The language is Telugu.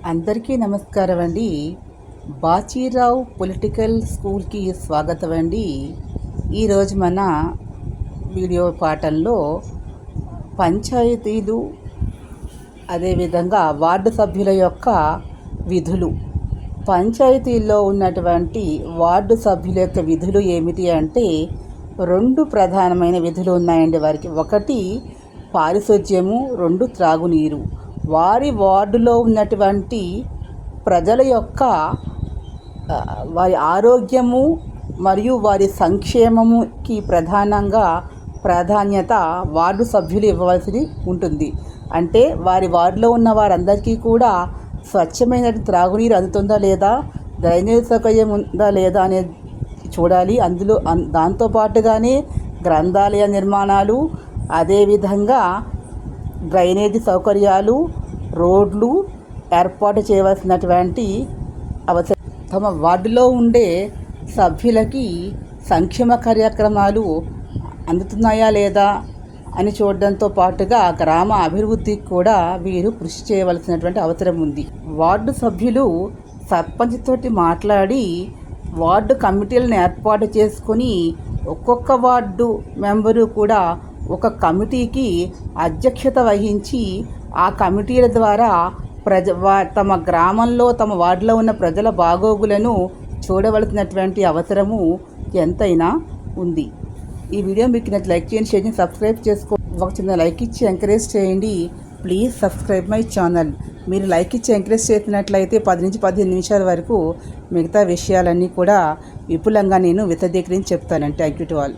అందరికీ నమస్కారం అండి. బాచీరావు పొలిటికల్ స్కూల్కి స్వాగతం అండి. ఈరోజు మన వీడియో పాఠంలో పంచాయతీలు అదేవిధంగా వార్డు సభ్యుల యొక్క విధులు, పంచాయతీల్లో ఉన్నటువంటి వార్డు సభ్యుల యొక్క విధులు ఏమిటి అంటే రెండు ప్రధానమైన విధులు ఉన్నాయండి వారికి. ఒకటి పారిశుధ్యము, రెండు త్రాగునీరు. వారి వార్డులో ఉన్నటువంటి ప్రజల యొక్క వారి ఆరోగ్యము మరియు వారి సంక్షేమముకి ప్రధానంగా ప్రాధాన్యత వార్డు సభ్యులు ఇవ్వవలసి ఉంటుంది. అంటే వారి వార్డులో ఉన్న వారందరికీ కూడా స్వచ్ఛమైన త్రాగునీరు అందుతుందా లేదా, డ్రైనేజ్ సౌకర్యం ఉందా లేదా అనేది చూడాలి. అందులో దాంతోపాటుగానే గ్రంథాలయ నిర్మాణాలు, అదేవిధంగా డ్రైనేజీ సౌకర్యాలు, రోడ్లు ఏర్పాటు చేయవలసినటువంటి అవసరం. తమ వార్డులో ఉండే సభ్యులకి సంక్షేమ కార్యక్రమాలు అందుతున్నాయా లేదా అని చూడడంతో పాటుగా గ్రామ అభివృద్ధికి కూడా వీరు కృషి చేయవలసినటువంటి అవసరం ఉంది. వార్డు సభ్యులు సర్పంచ్ తోటి మాట్లాడి వార్డు కమిటీలను ఏర్పాటు చేసుకొని ఒక్కొక్క వార్డు మెంబరు కూడా ఒక కమిటీకి అధ్యక్షత వహించి ఆ కమిటీల ద్వారా తమ గ్రామంలో తమ వార్డులో ఉన్న ప్రజల బాగోగులను చూడవలసినటువంటి అవసరము ఎంతైనా ఉంది. ఈ వీడియో మీకు నచ్చితే లైక్ చేయండి, షేర్ చేయండి, సబ్స్క్రైబ్ చేసుకో. ఒక చిన్న లైక్ ఇచ్చి ఎంకరేజ్ చేయండి. Please subscribe my channel. మీరు లైక్ ఇచ్చి ఎంకరేజ్ చేసినట్లయితే 10 నుంచి 15 నిమిషాల వరకు మిగతా విషయాలన్నీ కూడా విపులంగా నేను విశదీకరించి చెప్తానండి. Thank you to all.